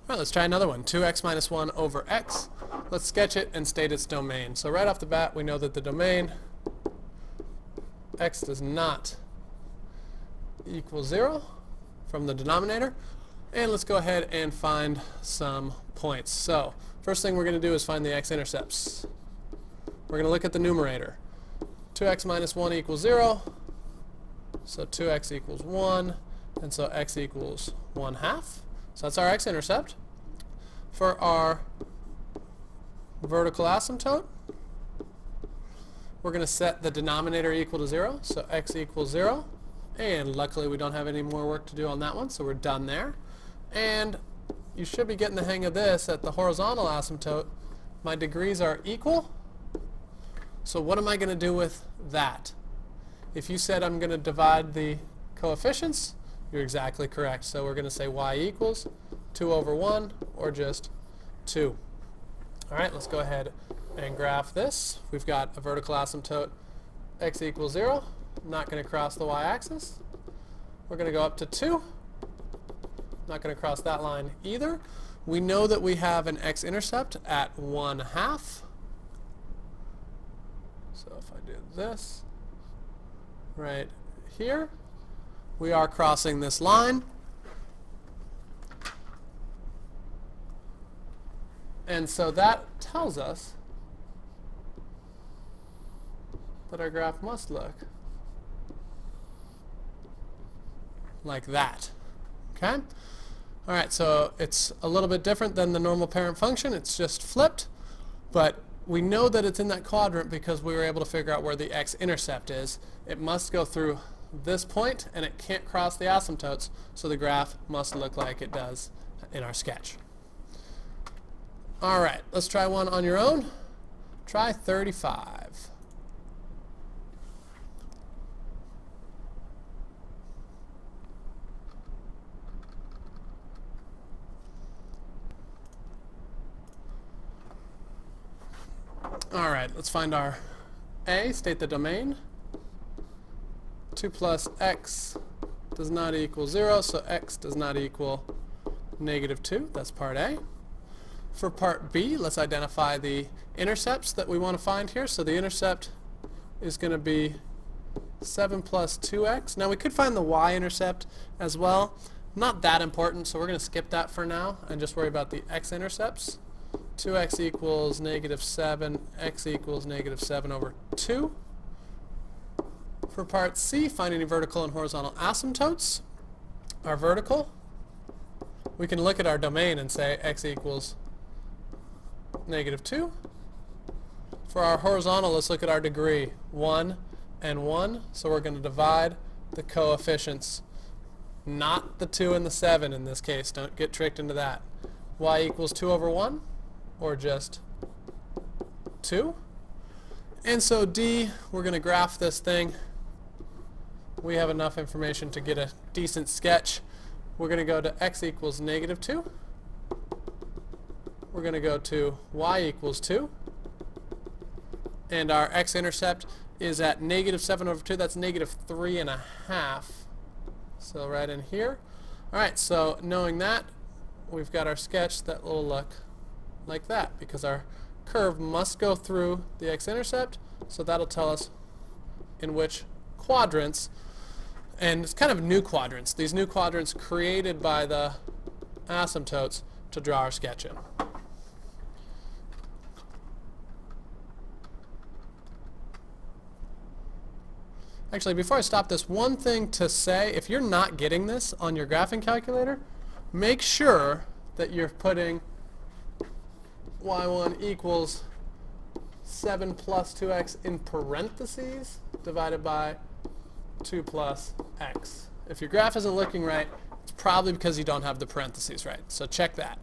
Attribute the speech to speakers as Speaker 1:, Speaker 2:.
Speaker 1: All right, let's try another one. 2x minus 1 over x. Let's sketch it and state its domain. So right off the bat, we know that the domain x does not equal 0 from the denominator. And let's go ahead and find some points. So first thing we're going to do is find the x-intercepts. We're going to look at the numerator. 2x minus 1 equals 0. So 2x equals 1. And so x equals 1/2. So that's our x-intercept. For our vertical asymptote, we're going to set the denominator equal to 0. So x equals 0. And luckily we don't have any more work to do on that one, so we're done there. And you should be getting the hang of this at the horizontal asymptote. My degrees are equal. So what am I going to do with that? If you said I'm going to divide the coefficients, you're exactly correct. So we're going to say y equals 2 over 1 or just 2. All right, let's go ahead and graph this. We've got a vertical asymptote x equals 0. Not going to cross the y-axis. We're going to go up to 2. Not going to cross that line either. We know that we have an x-intercept at 1/2. So if I do this right here, we are crossing this line. And so that tells us that our graph must look like that. Okay? All right, so it's a little bit different than the normal parent function. It's just flipped. But we know that it's in that quadrant because we were able to figure out where the x-intercept is. It must go through this point, and it can't cross the asymptotes, so the graph must look like it does in our sketch. All right, let's try one on your own. Try 35. All right, let's find our a, state the domain. 2 plus x does not equal 0, so x does not equal -2. That's part A. For part B, let's identify the intercepts that we want to find here. So the intercept is going to be 7 plus 2x. Now we could find the y-intercept as well. Not that important, so we're going to skip that for now and just worry about the x-intercepts. 2x equals -7, x equals -7 over 2. For part C, find any vertical and horizontal asymptotes. Our vertical, we can look at our domain and say x equals -2. For our horizontal, let's look at our degree, 1 and 1. So we're going to divide the coefficients, not the 2 and the 7 in this case. Don't get tricked into that. Y equals 2 over 1, or just 2. And so D, we're going to graph this thing. We have enough information to get a decent sketch. We're going to go to x equals -2. We're going to go to y equals 2. And our x-intercept is at -7 over 2. That's -3.5. So right in here. All right, so knowing that, we've got our sketch that will look like that because our curve must go through the x-intercept. So that'll tell us in which quadrants. And it's kind of new quadrants. These new quadrants created by the asymptotes to draw our sketch in. Actually, before I stop this, one thing to say, if you're not getting this on your graphing calculator, make sure that you're putting y1 equals 7 plus 2x in parentheses divided by 2 plus x. If your graph isn't looking right, it's probably because you don't have the parentheses right. So check that.